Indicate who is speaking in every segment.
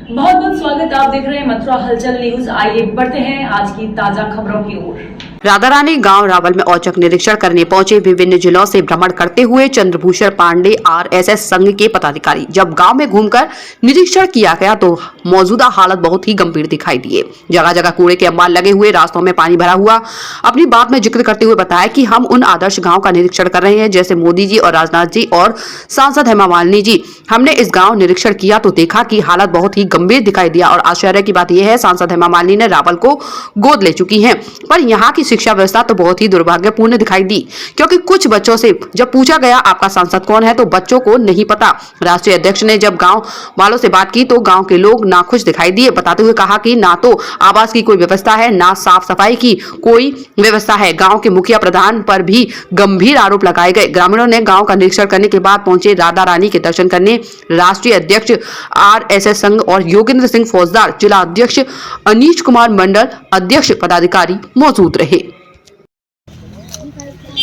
Speaker 1: बहुत बहुत स्वागत। आप देख रहे हैं मथुरा हलचल न्यूज। आइए बढ़ते हैं आज की ताजा खबरों की ओर।
Speaker 2: राधारानी गांव रावल में औचक निरीक्षण करने पहुंचे विभिन्न जिलों से भ्रमण करते हुए चंद्रभूषण पांडे आरएसएस संघ के पदाधिकारी। जब गांव में घूमकर निरीक्षण किया गया तो मौजूदा हालत बहुत ही गंभीर दिखाई दिए। जगह जगह कूड़े के अंबार लगे हुए, रास्तों में पानी भरा हुआ। अपनी बात में जिक्र करते हुए बताया कि हम उन आदर्श गाँव का निरीक्षण कर रहे हैं जैसे मोदी जी और राजनाथ जी और सांसद हेमा मालिनी जी। हमने इस गाँव निरीक्षण किया तो देखा कि हालत बहुत ही गंभीर दिखाई दिया और आश्चर्य की बात यह है सांसद हेमा मालिनी ने रावल को गोद ले चुकी हैं, पर यहाँ की शिक्षा व्यवस्था तो बहुत ही दुर्भाग्यपूर्ण दिखाई दी, क्योंकि कुछ बच्चों से जब पूछा गया आपका सांसद कौन है तो बच्चों को नहीं पता। राष्ट्रीय अध्यक्ष ने जब गांव वालों से बात की तो गांव के लोग नाखुश दिखाई दिए, बताते हुए कहा कि ना तो आवास की कोई व्यवस्था है, ना साफ सफाई की कोई व्यवस्था है। गांव के मुखिया प्रधान पर भी गंभीर आरोप लगाए गए। ग्रामीणों ने गांव का निरीक्षण करने के बाद पहुंचे राधा रानी के दर्शन करने। राष्ट्रीय अध्यक्ष आरएसएस संघ और योगेंद्र सिंह फौजदार, जिला अध्यक्ष अनीश कुमार मंडल, अध्यक्ष पदाधिकारी मौजूद रहे।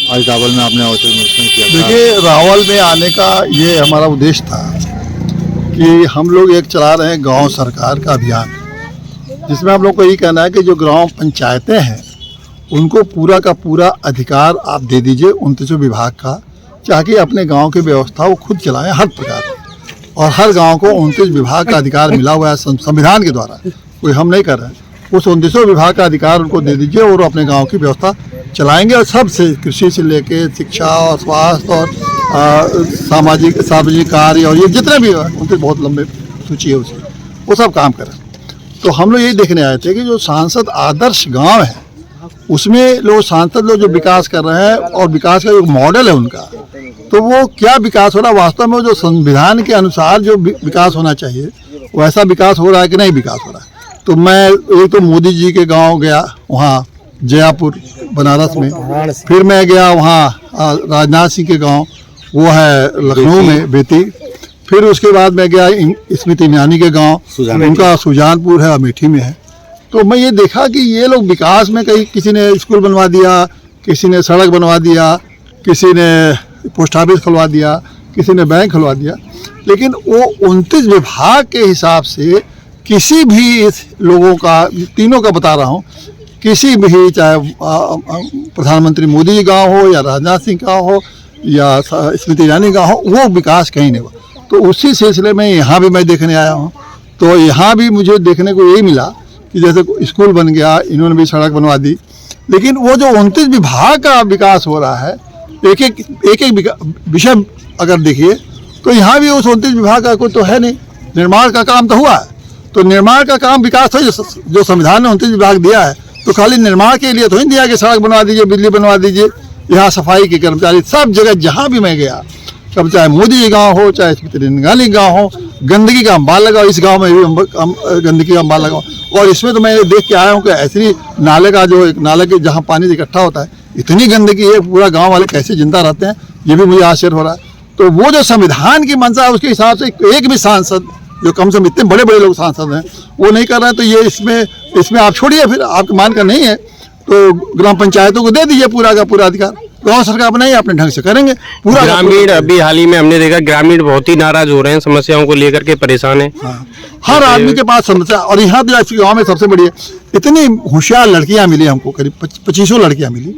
Speaker 3: आज रावल में आपने औचक निरीक्षण किया।
Speaker 4: देखिए, रावल में आने का ये हमारा उद्देश्य था कि हम लोग एक चला रहे हैं गांव सरकार का अभियान, जिसमें हम लोग को यही कहना है कि जो ग्राम पंचायतें हैं उनको पूरा का पूरा अधिकार आप दे दीजिए 29 विभाग का, ताकि अपने गांव की व्यवस्था वो खुद चलाएं हर प्रकार। और हर गांव को 29 विभाग का अधिकार मिला हुआ है संविधान के द्वारा, कोई हम नहीं कर रहे हैं। उस 29 विभाग का अधिकार उनको दे दीजिए और अपने गाँव की व्यवस्था चलाएंगे। और सबसे कृषि से लेके शिक्षा और स्वास्थ्य और सार्वजनिक कार्य और ये जितने भी उनके बहुत लंबे सूची है उसकी, वो सब काम करें। तो हम लोग यही देखने आए थे कि जो सांसद आदर्श गांव है उसमें लोग सांसद लोग जो विकास कर रहे हैं और विकास का जो मॉडल है उनका, तो वो क्या विकास हो रहा है वास्तव में, जो संविधान के अनुसार जो विकास होना चाहिए वैसा विकास हो रहा है कि नहीं विकास हो रहा है। तो मैं एक तो मोदी जी के गाँव गया, वहाँ जयापुर बनारस में, फिर मैं गया वहाँ राजनाथ सिंह के गांव, वो है लखनऊ में बेती, फिर उसके बाद मैं गया स्मृति ईरानी के गांव, उनका सुजानपुर है, अमेठी में है। तो मैं ये देखा कि ये लोग विकास में कहीं किसी ने स्कूल बनवा दिया, किसी ने सड़क बनवा दिया, किसी ने पोस्ट ऑफिस खुलवा दिया, किसी ने बैंक खुलवा दिया, लेकिन वो 29 विभाग के हिसाब से किसी भी लोगों का, तीनों का बता रहा हूँ, किसी भी चाहे प्रधानमंत्री मोदी जी गाँव हो या राजनाथ सिंह गाँव हो या स्मृति ईरानी गाँव हो, वो विकास कहीं नहीं हुआ। तो उसी सिलसिले में यहाँ भी मैं देखने आया हूँ। तो यहाँ भी मुझे देखने को यही मिला कि जैसे स्कूल बन गया, इन्होंने भी सड़क बनवा दी, लेकिन वो जो 29 विभाग का विकास हो रहा है, एक एक विषय अगर देखिए तो यहाँ भी उस 29 विभाग का कोई तो है नहीं। निर्माण का काम तो हुआ है, तो निर्माण का काम विकास हो जो संविधान ने 29 विभाग दिया है, तो खाली निर्माण के लिए तो नहीं दिया कि सड़क बनवा दीजिए, बिजली बनवा दीजिए। यहाँ सफाई के कर्मचारी सब जगह जहाँ भी मैं गया, अब चाहे मोदी जी गाँव हो, चाहे स्मृति ईरानी गाँव हो, गंदगी का अंबार लगाओ। इस गांव में भी गंदगी का अंबार लगाओ। और इसमें तो मैं देख के आया हूँ कि ऐसी नाले का जो एक नाले के जहाँ पानी इकट्ठा होता है, इतनी गंदगी है, पूरा गाँव वाले कैसे जिंदा रहते हैं, ये भी मुझे आश्चर्य हो रहा है। तो वो जो संविधान की मंशा है उसके हिसाब से एक भी सांसद, जो कम से कम इतने बड़े बड़े लोग सांसद हैं, वो नहीं कर रहे हैं। तो ये इसमें आप छोड़िए, फिर आपके मान का नहीं है तो ग्राम पंचायतों को दे दीजिए पूरा का पूरा अधिकार। गाँव सरकार बनाइए, अपने ढंग से करेंगे पूरा।
Speaker 5: ग्रामीण अभी हाल ही में हमने देखा ग्रामीण बहुत ही नाराज हो रहे हैं, समस्याओं को लेकर के परेशान है।
Speaker 4: हाँ, हर आदमी के पास समस्या। और यहाँ तो गाँव में सबसे बड़ी है, इतनी होशियार लड़कियाँ मिली हमको, करीब 2500 लड़कियाँ मिली,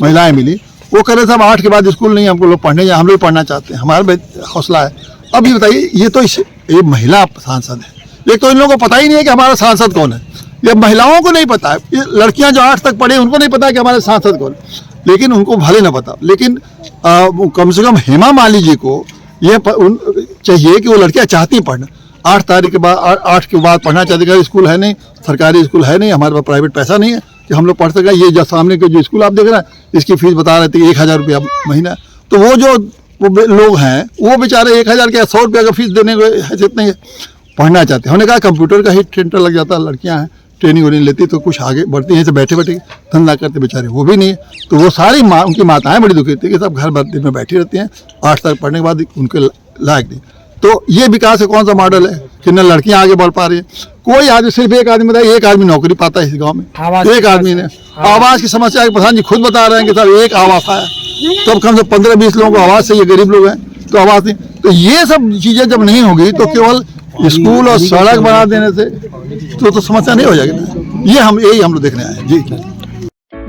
Speaker 4: महिलाएं मिली। वो कह रहे साहब 8 के बाद स्कूल नहीं, हमको लोग पढ़ने जाए, हम लोग पढ़ना चाहते हैं, हमारा हौसला है। अब ये बताइए, ये तो ये महिला सांसद है, एक तो इन लोगों को पता ही नहीं है कि हमारा सांसद कौन है। ये महिलाओं को नहीं पता है, ये लड़कियां जो 8 तक पढ़े उनको नहीं पता है कि हमारे सांसद कौन है, लेकिन उनको भले ना पता, लेकिन कम से कम हेमा मालिनी जी को ये चाहिए कि वो लड़कियां चाहती हैं पढ़ना। 8 तारीख के बाद 8 के बाद पढ़ना चाहती है। स्कूल है नहीं, सरकारी स्कूल है नहीं, हमारे पास प्राइवेट पैसा नहीं है कि हम लोग पढ़ सकें। ये जो सामने के जो स्कूल आप देख रहे हैं, इसकी फीस बता रहे थे 1000 रुपया महीना। तो वो जो लोग हैं वो बेचारे 1000 क्या 100 रुपया का फीस देने को हैसियत नहीं है, पढ़ना चाहते हैं। हमने कहा कंप्यूटर का ही सेंटर लग जाता है, लड़कियां हैं ट्रेनिंग वोनिंग लेती तो कुछ आगे बढ़ती हैं, बैठे बैठे धंधा करते बेचारे, वो भी नहीं है। तो वो सारी उनकी माताएं बड़ी दुखी थी कि सब घर भर दिन में बैठी रहती हैं, 8 तक पढ़ने के बाद उनके लायक नहीं। तो ये विकास का कौन सा मॉडल है कि न लड़कियां आगे बढ़ पा रही है। कोई आदमी, सिर्फ एक आदमी बताया, एक आदमी नौकरी पाता है इस गाँव में, एक आदमी ने। आवास की समस्या प्रधान जी खुद बता रहे हैं कि साहब एक आवास आया, तब कम से 15-20 लोगों को आवास चाहिए, गरीब लोग हैं तो आवास नहीं। तो ये सब चीजें जब नहीं होगी तो केवल स्कूल और सड़क बना देने से तो समस्या नहीं हो जाएगी ना। यही हम लोग देखने आए हैं जी।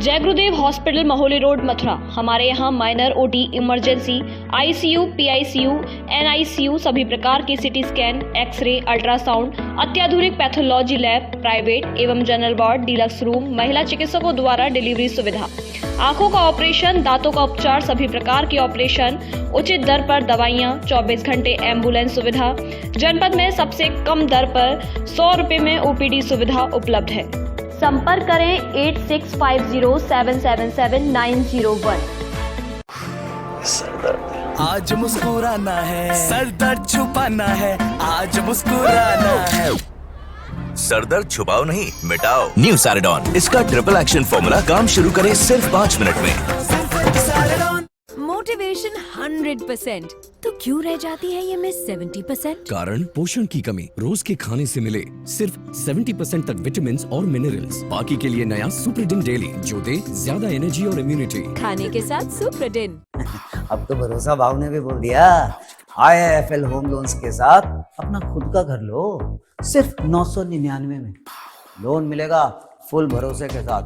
Speaker 6: जय गुरुदेव हॉस्पिटल महोली रोड मथुरा। हमारे यहाँ minor OT, emergency, ICU, PICU, NICU, सभी प्रकार की सिटी स्कैन, एक्सरे, अल्ट्रासाउंड, अत्याधुनिक पैथोलॉजी लैब, प्राइवेट एवं जनरल वार्ड, डीलक्स रूम, महिला चिकित्सकों द्वारा डिलीवरी सुविधा, आंखों का ऑपरेशन, दांतों का उपचार, सभी प्रकार की ऑपरेशन, उचित दर पर दवाइयाँ, 24 घंटे एम्बुलेंस सुविधा। जनपद में सबसे कम दर पर 100 रुपए में ओपीडी सुविधा उपलब्ध है। संपर्क करें 8650777901।
Speaker 7: आज मुस्कुराना है, सर दर्द छुपाना है, आज मुस्कुराना है। सर दर्द छुपाओ नहीं, मिटाओ। न्यू सैराडॉन, इसका ट्रिपल एक्शन फॉर्मूला काम शुरू करे सिर्फ 5 मिनट में।
Speaker 8: मोटिवेशन 100%, तो क्यों रह जाती है ये मिस 70%?
Speaker 9: कारण पोषण की कमी। रोज के खाने से मिले सिर्फ 70% तक विटामिन और मिनरल्स। बाकी के लिए नया सुप्रीडिन डेली, जो दे ज्यादा एनर्जी और इम्यूनिटी।
Speaker 8: खाने के साथ सुप्रीडिन।
Speaker 10: अब तो भरोसा भाव ने भी बोल दिया, IIFL होम लोन्स के साथ अपना खुद का घर लो सिर्फ 999 में। लोन मिलेगा फुल भरोसे के साथ।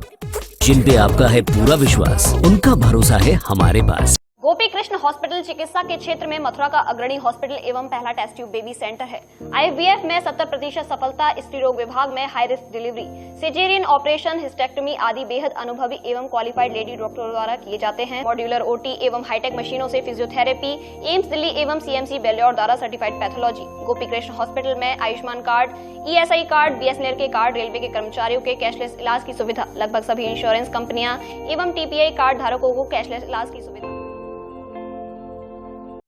Speaker 11: जिन पे आपका है पूरा विश्वास, उनका भरोसा है हमारे पास।
Speaker 6: गोपी कृष्ण हॉस्पिटल चिकित्सा के क्षेत्र में मथुरा का अग्रणी हॉस्पिटल एवं पहला टेस्ट ट्यूब बेबी सेंटर है। IVF में 70% सफलता, स्त्री रोग विभाग में high risk delivery, caesarean operation, hysterectomy आदि बेहद अनुभवी एवं क्वालिफाइड लेडी डॉक्टरों द्वारा किए जाते हैं। मॉड्यूलर OT एवं हाईटेक मशीनों से फिजियोथेरेपी, एम्स दिल्ली एवं CMC बेल्योर द्वारा certified pathology. Gopi Krishna hospital में Ayushman card, ESI card, BSNL के कार्ड, रेलवे के कर्मचारियों के कैशलेस इलाज की सुविधा। लगभग सभी इंश्योरेंस कंपनियां एवं TPI कार्ड धारकों को कैशलेस इलाज की सुविधा।